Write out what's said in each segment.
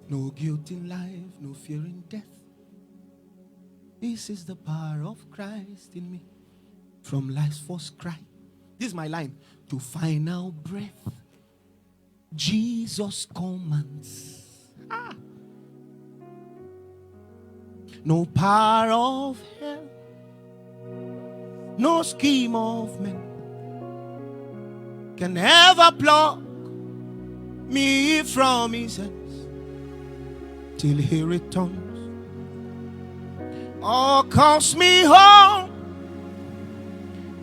No guilt in life, no fear in death. This is the power of Christ in me. From life's first cry. This is my line. To final breath, Jesus commands. No power of hell, no scheme of men can ever pluck me from his hands till he returns or calls me home.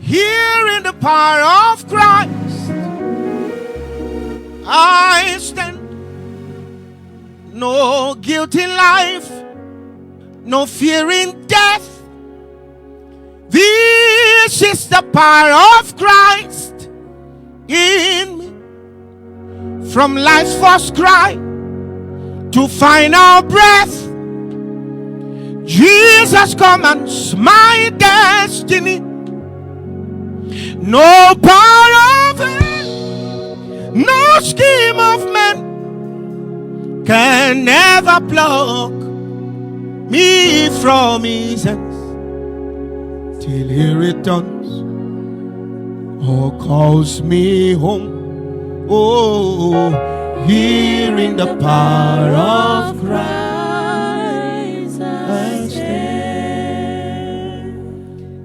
Here in the power of Christ I stand. No guilt in life, no fear in death. This is the power of Christ in me. From life's first cry to final breath, Jesus commands my destiny. No power of hell, no scheme of men can ever pluck me from his hands till he returns or calls me home. Oh, hearing the power of Christ I stand.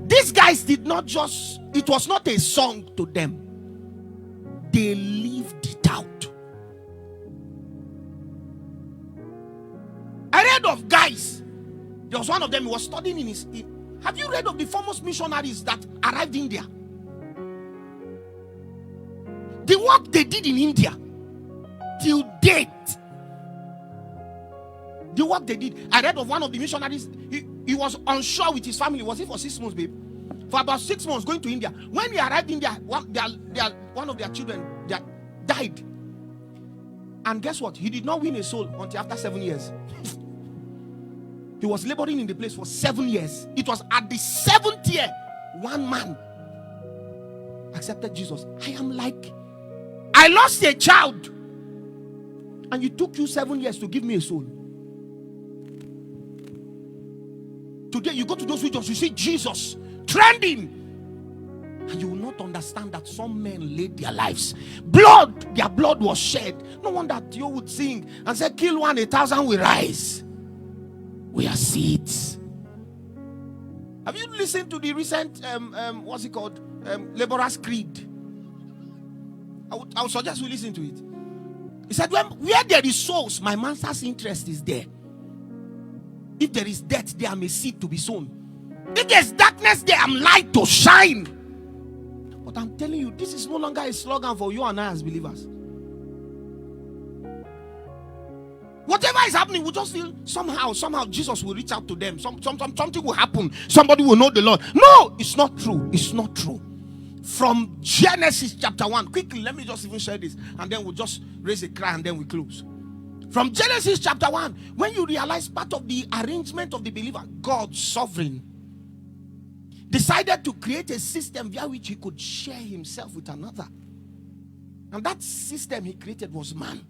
These guys did not just, it was not a song to them. They lived it out. I read of guys. There was one of them who was studying in his. Have you read of the foremost missionaries that arrived in India? The work they did in India till date. The work they did. I read of one of the missionaries. He was on shore with his family. Was it for 6 months, babe? For about 6 months going to India. When he arrived in India, one of their children died. And guess what? He did not win a soul until after 7 years. He was laboring in the place for 7 years. It was at the 7th year, one man accepted Jesus. I am like, I lost a child, and it took you 7 years to give me a soul. Today, you go to those regions, you see Jesus trending, and you will not understand that some men laid their lives. Their blood was shed. No wonder you would sing and say, kill one, 1,000 will rise. We are seeds. Have you listened to the recent what's it called? Laborers Creed? I would suggest we listen to it. He said, where there is souls, my master's interest is there. If there is death, there am a seed to be sown. If there's darkness, there am light to shine. But I'm telling you, this is no longer a slogan for you and I as believers. Whatever is happening, we just feel somehow Jesus will reach out to them. Something will happen. Somebody will know the Lord. No, it's not true. It's not true. From Genesis chapter 1, quickly, let me just even share this, and then we'll just raise a cry and then we close. From Genesis chapter 1, when you realize part of the arrangement of the believer, God, sovereign, decided to create a system via which he could share himself with another. And that system he created was man.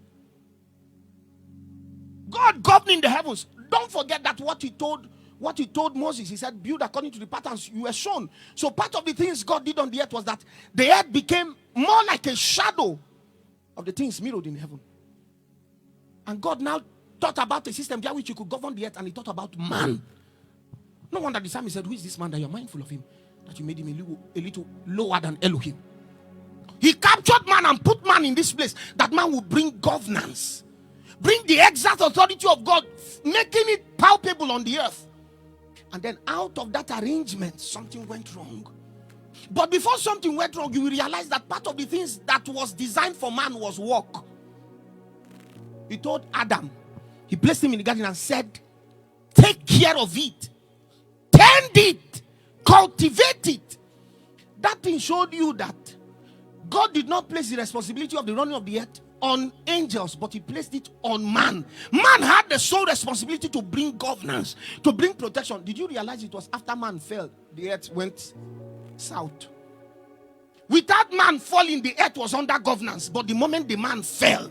God governing the heavens. Don't forget that what he told Moses, he said, build according to the patterns you were shown. So part of the things God did on the earth was that the earth became more like a shadow of the things mirrored in heaven. And God now thought about a system via which you could govern the earth, and he thought about man. No wonder the psalmist said, who is this man that you're mindful of him? That you made him a little lower than Elohim. He captured man and put man in this place, that man will bring governance. Bring the exact authority of God, making it palpable on the earth. And then out of that arrangement, something went wrong. But before something went wrong, you will realize that part of the things that was designed for man was work. He told Adam, he placed him in the garden and said, take care of it. Tend it. Cultivate it. That thing showed you that God did not place the responsibility of the running of the earth on angels, but he placed it on man. Man had the sole responsibility to bring governance, to bring protection. Did you realize it was after man fell, the earth went south? Without man falling, the earth was under governance. But the moment the man fell,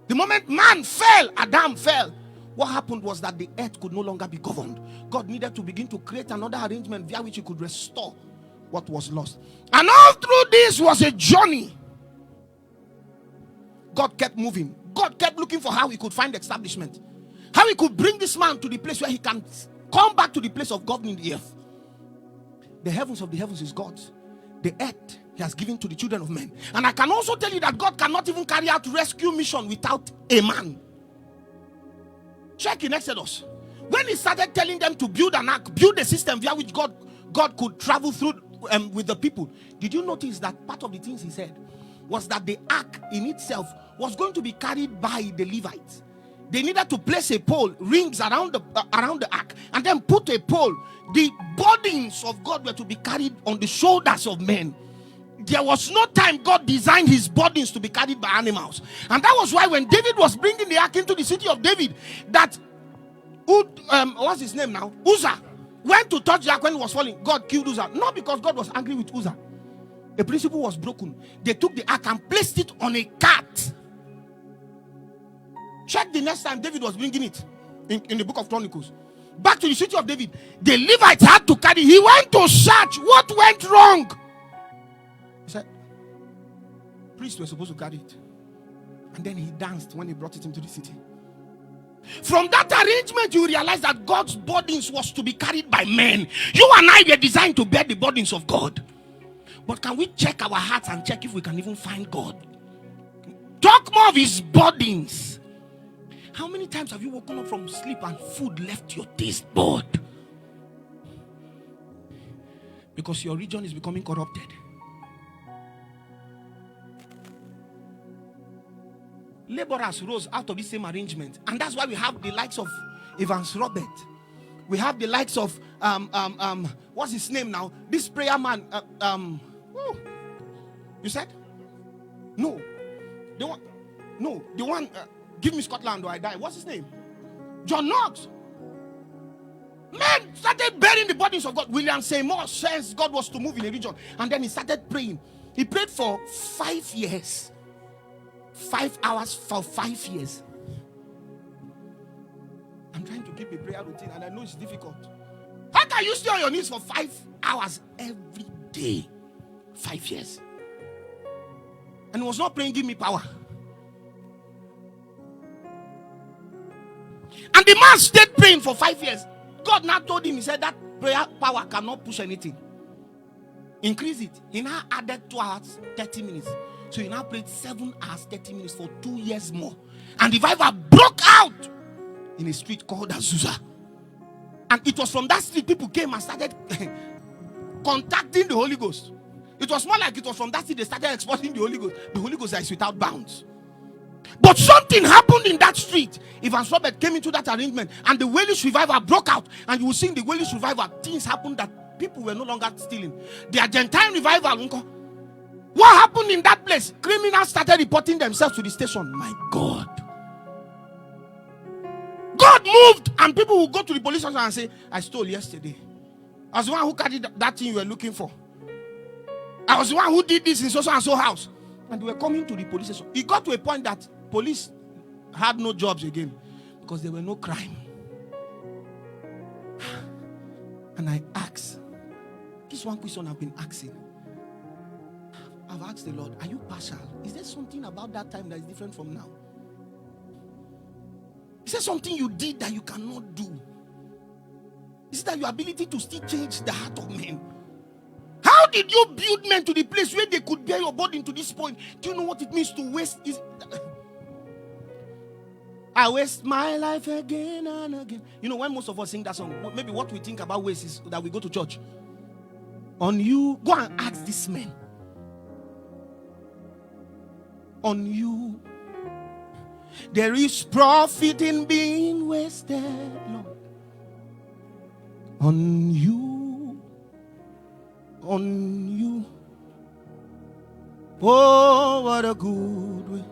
The moment man fell, Adam fell, what happened was that the earth could no longer be governed. God needed to begin to create another arrangement via which he could restore what was lost. And all through this was a journey. God kept moving. God kept looking for how he could find establishment. How he could bring this man to the place where he can come back to the place of governing the earth. The heavens of the heavens is God's. The earth he has given to the children of men. And I can also tell you that God cannot even carry out rescue mission without a man. Check in Exodus. When he started telling them to build an ark, build a system via which God could travel through with the people, did you notice that part of the things he said was that the ark in itself was going to be carried by the Levites? They needed to place a pole, rings around the ark, and then put a pole. The burdens of God were to be carried on the shoulders of men. There was no time God designed his burdens to be carried by animals. And that was why when David was bringing the ark into the city of David, that what's his name now? Uzzah went to touch the ark when it was falling. God killed Uzzah. Not because God was angry with Uzzah. The principle was broken. They took the ark and placed it on a cart. Check the next time David was bringing it in the book of Chronicles. Back to the city of David. The Levites had to carry. He went to search what went wrong. He said, priests were supposed to carry it. And then he danced when he brought it into the city. From that arrangement, you realize that God's burdens was to be carried by men. You and I were designed to bear the burdens of God. But can we check our hearts and check if we can even find God? Talk more of his burdens. How many times have you woken up from sleep and food left your taste bud? Because your region is becoming corrupted. Laborers rose out of the same arrangement. And that's why we have the likes of Evans Robert. We have the likes of, what's his name now? This prayer man. You said? No. The one, give me Scotland or I die. What's his name? John Knox. Men started bearing the burdens of God. William Seymour sensed God was to move in a region. And then he started praying. He prayed for 5 years. 5 hours for 5 years. I'm trying to keep a prayer routine and I know it's difficult. How can you stay on your knees for 5 hours every day? 5 years. And he was not praying, give me power. And the man stayed praying for 5 years. God now told him, he said that prayer power cannot push anything. Increase it. He now added 2 hours, 30 minutes. So he now prayed 7 hours, 30 minutes for 2 years more. And the revival broke out in a street called Azusa. And it was from that street people came and started contacting the Holy Ghost. It was more like it was from that street they started exporting the Holy Ghost. The Holy Ghost is without bounds. But something happened in that street. Evans Robert came into that arrangement and the Welsh revival broke out. And you will see in the Welsh revival, things happened that people were no longer stealing. The Argentine revival, what happened in that place? Criminals started reporting themselves to the station. My God. God moved and people will go to the police station and say, I stole yesterday. I was the one who carried that thing you were looking for. I was the one who did this in so and so house. And they were coming to the police station. It got to a point that police had no jobs again because there were no crime. And I asked, this one question I've been asking. I've asked the Lord, are you partial? Is there something about that time that is different from now? Is there something you did that you cannot do? Is it that your ability to still change the heart of men? How did you build men to the place where they could bear your burden to this point? Do you know what it means to waste? I waste my life again and again. You know, when most of us sing that song, maybe what we think about waste is that we go to church. On you, go and ask this man. On you, there is profit in being wasted, Lord. On you, on you. Oh, what a good way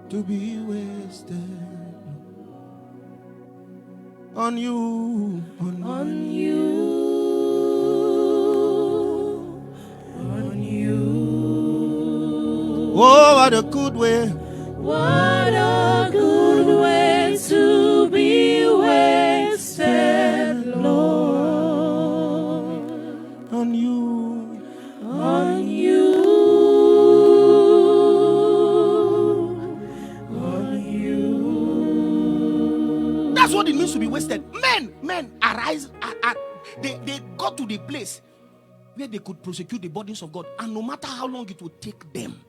to be wasted. On you, on you, on you. Oh, what a good way. What a That's what it means to be wasted. Men arise. They got to the place where they could prosecute the burdens of God, and no matter how long it would take them.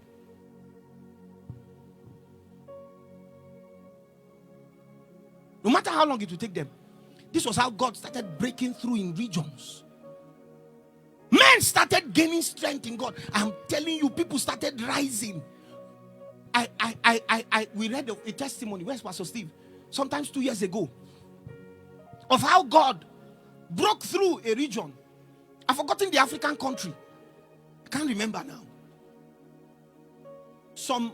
No matter how long it would take them. This was how God started breaking through in regions. Men started gaining strength in God. I'm telling you, people started rising. We read a testimony. Where's Pastor Steve? Sometimes 2 years ago, of how God broke through a region. I've forgotten the African country. I can't remember now. Some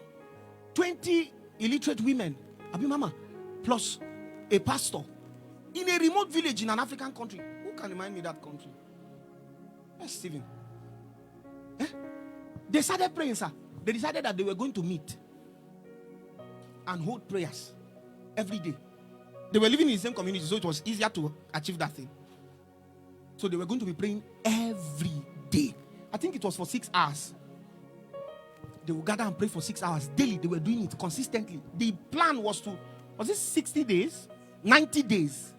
20 illiterate women, Abimama, plus a pastor in a remote village in an African country. Who can remind me that country? Yes, Stephen. They started praying, sir. They decided that they were going to meet and hold prayers every day. They were living in the same community, so it was easier to achieve that thing. So they were going to be praying every day. I think it was for 6 hours. They would gather and pray for 6 hours daily. They were doing it consistently. The plan was it 60 days? 90 days.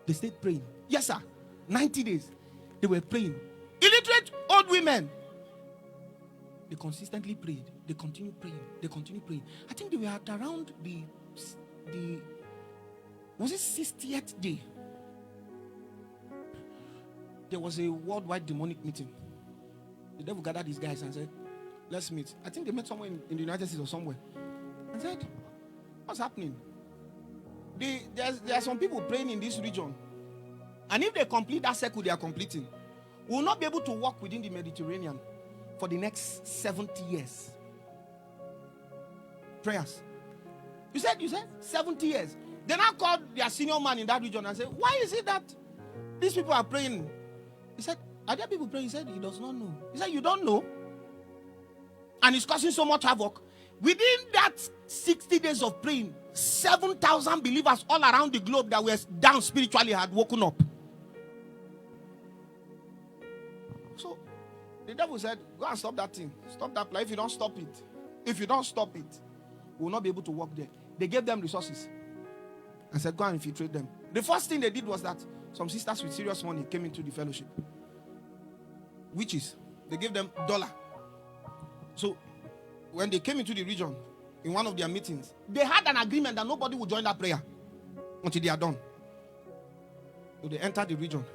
They stayed praying. Yes, sir. 90 days. They were praying. Illiterate old women. They consistently prayed. They continued praying. They continued praying. I think they were at around was it 60th day? There was a worldwide demonic meeting. The devil gathered these guys and said, let's meet. I think they met somewhere in the United States or somewhere. And said, what's happening? There are some people praying in this region. And if they complete that circle they are completing, we will not be able to walk within the Mediterranean for the next 70 years. Prayers. You said 70 years. They now called their senior man in that region and said, why is it that these people are praying? He said, are there people praying? He said, he does not know. He said, you don't know? And it's causing so much havoc. Within that 60 days of praying, 7,000 believers all around the globe that were down spiritually had woken up. So the devil said, go and stop that thing. Stop that plan. If you don't stop it, we will not be able to walk there. They gave them resources and said, go and infiltrate them. The first thing they did was that some sisters with serious money came into the fellowship. Witches. They gave them $1. So when they came into the region, in one of their meetings, they had an agreement that nobody would join that prayer until they are done. So they entered the region.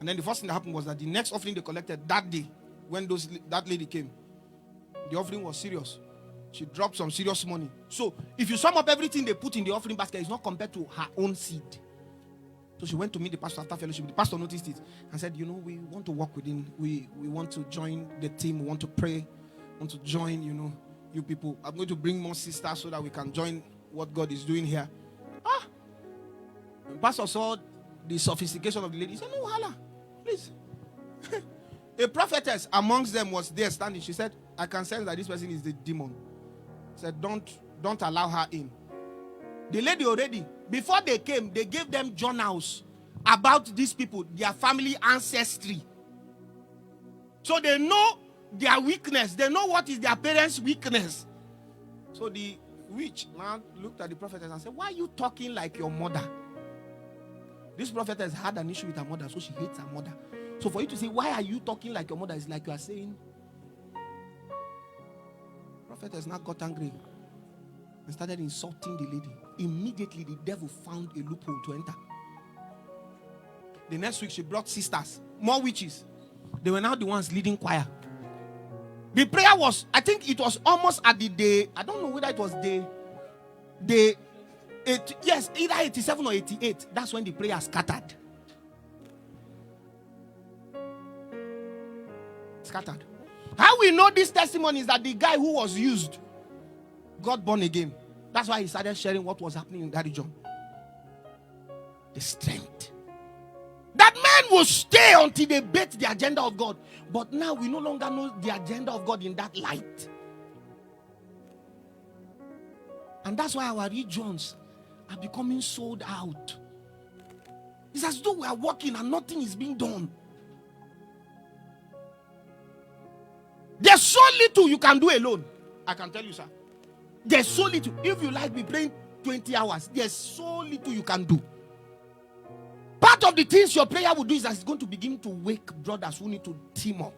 And then the first thing that happened was that the next offering they collected that day, when that lady came, the offering was serious. She dropped some serious money. So if you sum up everything they put in the offering basket, it's not compared to her own seed. So she went to meet the pastor after fellowship. The pastor noticed it and said, we want to work within, we want to join the team, we want to pray, want to join, you people. I'm going to bring more sisters so that we can join what God is doing here. The pastor saw the sophistication of the lady. He said, no, hala, please. A prophetess amongst them was there standing. She said, I can sense that this person is the demon. He said, don't allow her in. The lady already, before they came, they gave them journals about these people, their family ancestry. So they know their weakness. They know what is their parents' weakness. So the witch now looked at the prophetess and said, why are you talking like your mother? This prophetess had an issue with her mother, so she hates her mother. So for you to say, why are you talking like your mother, is like you are saying. Prophetess now got angry and started insulting the lady. Immediately the devil found a loophole to enter. The next week she brought sisters, more witches. They were now the ones leading choir. The prayer was, I think it was almost at the day, I don't know whether it was either 87 or 88. That's when the prayer scattered. Scattered. How we know this testimony is that the guy who was used got born again. That's why he started sharing what was happening in that region. The strength. That man will stay until they bet the agenda of God. But now we no longer know the agenda of God in that light. And that's why our regions are becoming sold out. It's as though we are working and nothing is being done. There's so little you can do alone. I can tell you, sir. There's so little. If you like, be praying 20 hours. There's so little you can do. Part of the things your prayer will do is that it's going to begin to wake brothers who need to team up.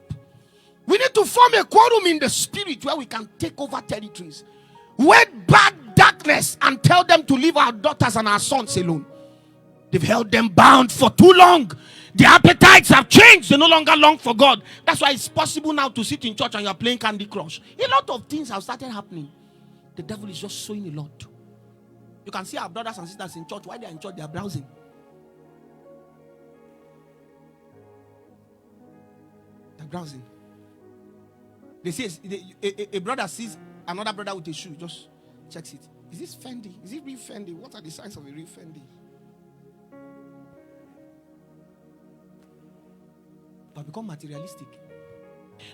We need to form a quorum in the spirit where we can take over territories. Wed bad darkness and tell them to leave our daughters and our sons alone. They've held them bound for too long. Their appetites have changed. They no longer long for God. That's why it's possible now to sit in church and you're playing Candy Crush. A lot of things have started happening. The devil is just sowing a lot. You can see our brothers and sisters in church. While they're in church, they're browsing. They're browsing. They say a brother sees another brother with a shoe, just checks it. Is this Fendi? Is it real Fendi? What are the signs of a real Fendi? But become materialistic.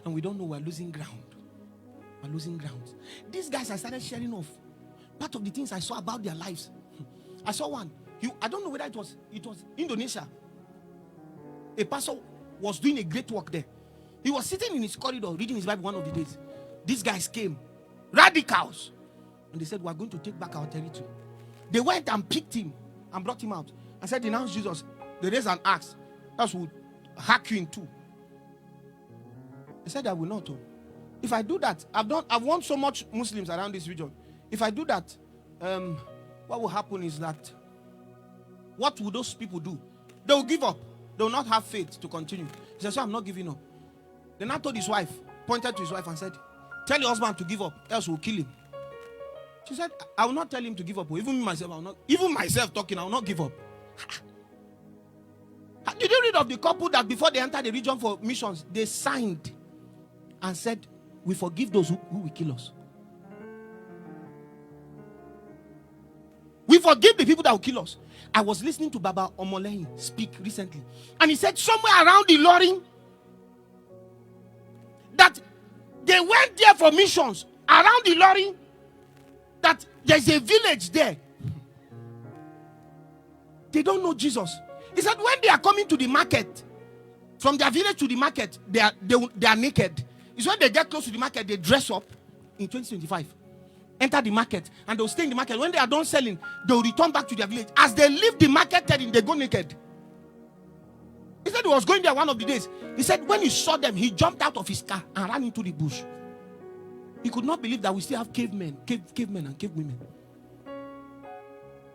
And we don't know we're losing ground. We're losing ground. These guys, I started sharing off part of the things I saw about their lives. I saw one. I don't know whether it was Indonesia. A pastor was doing a great work there. He was sitting in his corridor reading his Bible one of the days. These guys came, radicals, and they said, "We are going to take back our territory." They went and picked him and brought him out and said, "Denounce Jesus." They raised an axe. That would hack you in two. He said, "I will not. If I do that, I've won so much Muslims around this region. If I do that, what will happen is that, what will those people do? They will give up. They will not have faith to continue." He said, "So I'm not giving up." Then I told his wife, pointed to his wife and said, "Tell your husband to give up, else we'll kill him." She said, "I will not tell him to give up. Even myself, I will not. Even myself talking, I will not give up." Did you read of the couple that before they entered the region for missions, they signed and said, "We forgive those who will kill us. We forgive the people that will kill us." I was listening to Baba Omolehin speak recently, and he said somewhere around the Ilorin that they went there for missions around the Ilorin, that there's a village there. They don't know Jesus. He said when they are coming to the market, from their village to the market, they are naked. It's when they get close to the market, they dress up in 2025. Enter the market, and they'll stay in the market. When they are done selling, they'll return back to their village. As they leave the market, they go naked. He said he was going there one of the days. He said when he saw them, he jumped out of his car and ran into the bush. He could not believe that we still have cavemen and cave women.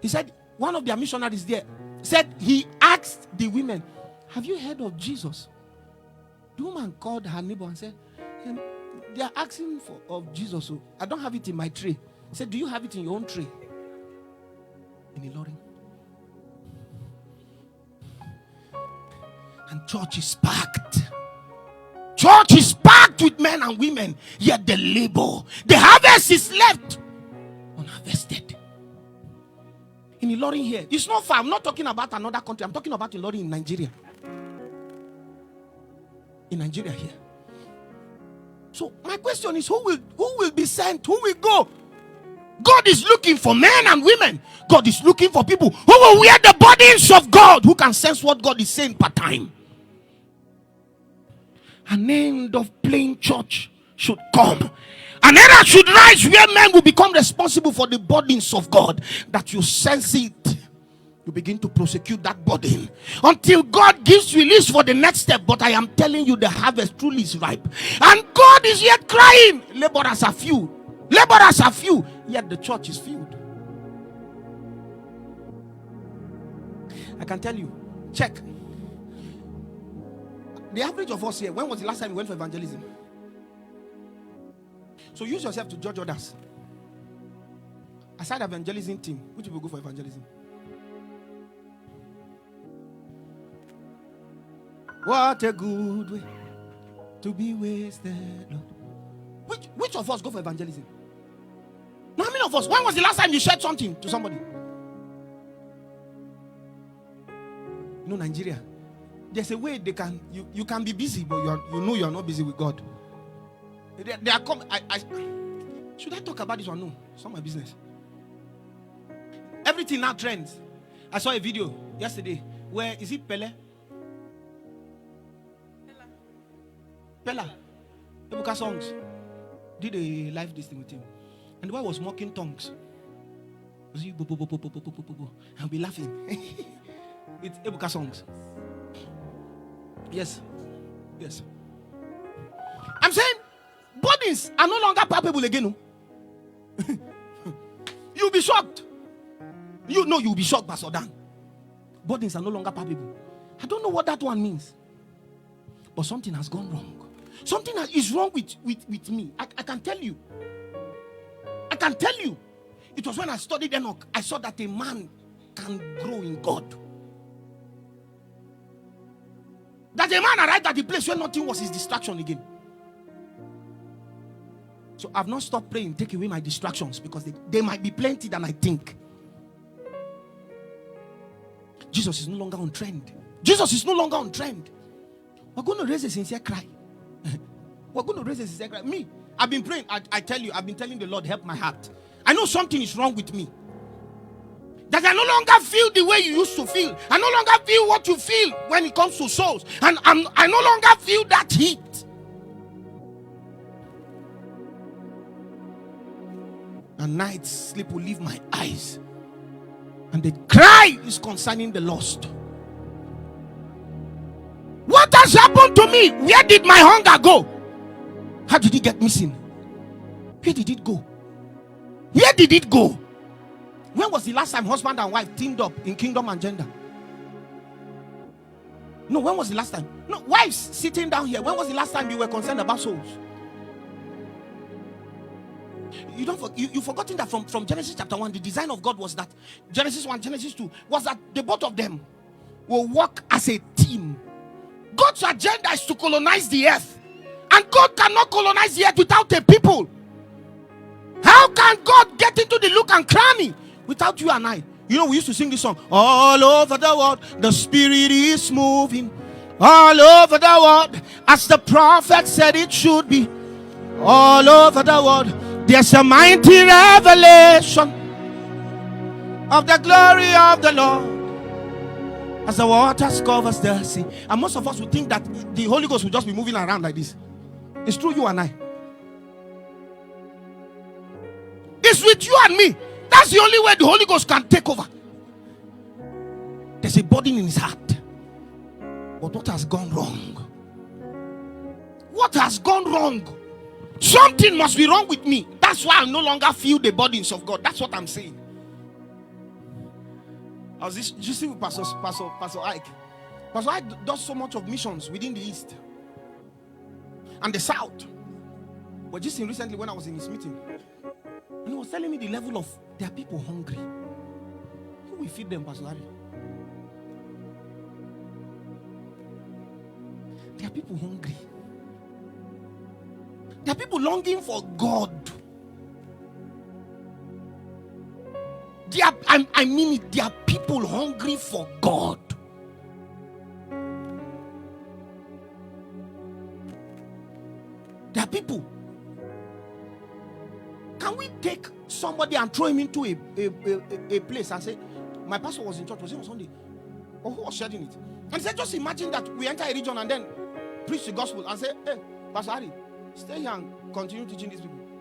He said one of their missionaries there said he asked the women, "Have you heard of Jesus?" The woman called her neighbor and said, "They are asking of Jesus. So I don't have it in my tray." He said, "Do you have it in your own tray?" In Ilorin. And church is packed. Church is packed with men and women. Yet the labor, the harvest is left unharvested. In Ilorin here, it's not far. I'm not talking about another country. I'm talking about Ilorin in Nigeria. In Nigeria here. So my question is, who will be sent? Who will go? God is looking for men and women. God is looking for people who will wear the burdens of God, who can sense what God is saying per time. An end of plain church should come. An era should rise where men will become responsible for the burdens of God. That you sense it, you begin to prosecute that burden until God gives release for the next step. But I am telling you, the harvest truly is ripe, and God is yet crying. Laborers are few. Laborers are few, yet the church is filled. I can tell you, check. The average of us here, when was the last time you went for evangelism? So use yourself to judge others. Aside evangelism team, which people go for evangelism? What a good way to be wasted, Lord. Which of us go for evangelism? Now, how many of us, when was the last time you shared something to somebody? You know, Nigeria, there's a way they can, you can be busy, but you are not busy with God. They are coming. Should I talk about this or no? It's not my business. Everything now trends. I saw a video yesterday where, is it Pele? Pella, Ebuka Songs did a live listing with him, and the boy was mocking tongues. I'll be laughing with Ebuka songs. Yes. Yes. I'm saying burdens are no longer palpable again. You'll be shocked. You'll be shocked, Pastor Dan. Burdens are no longer palpable. I don't know what that one means. But something has gone wrong. Something is wrong with me. I can tell you. I can tell you. It was when I studied Enoch, I saw that a man can grow in God. That a man arrived at the place where nothing was his distraction again. So I've not stopped praying, take away my distractions, because they might be plenty than I think. Jesus is no longer on trend. Jesus is no longer on trend. We're going to raise a sincere cry. We're going to raise a sincere cry. Me, I've been praying. I tell you, I've been telling the Lord, help my heart. I know something is wrong with me. That I no longer feel the way you used to feel. I no longer feel what you feel when it comes to souls. And I no longer feel that heat. And night sleep will leave my eyes. And the cry is concerning the lost. What has happened to me? Where did my hunger go? How did it get missing? Where did it go? Where did it go? When was the last time husband and wife teamed up in kingdom and gender? No, when was the last time? No, wives sitting down here. When was the last time you were concerned about souls? You've forgotten that from Genesis chapter 1, the design of God was that Genesis 1, Genesis 2 was that the both of them will work as a team. God's agenda is to colonize the earth, and God cannot colonize the earth without a people. How can God get into the nook and cranny without you and I? You know, we used to sing this song. All over the world, the Spirit is moving. All over the world, as the prophet said it should be. All over the world, there's a mighty revelation of the glory of the Lord as the waters covers the sea. And most of us would think that the Holy Ghost will just be moving around like this. It's through you and I. It's with you and me. That's the only way the Holy Ghost can take over. There's a burden in his heart. But what has gone wrong? What has gone wrong? Something must be wrong with me. That's why I no longer feel the burdens of God. That's what I'm saying. I was just with Pastor Ike. Pastor Ike does so much of missions within the East and the South. But just recently when I was in his meeting, and he was telling me the level of there are people hungry. Who will feed them, Pastor Ari? There are people hungry. There are people longing for God. I mean it. There are people hungry for God. There are people. Can we take somebody and throw him into a place and say, my pastor was in church, was it on Sunday? Or who was sharing it? And he said, just imagine that we enter a region and then preach the gospel and say, hey, Pastor Harry, stay here and continue teaching these people.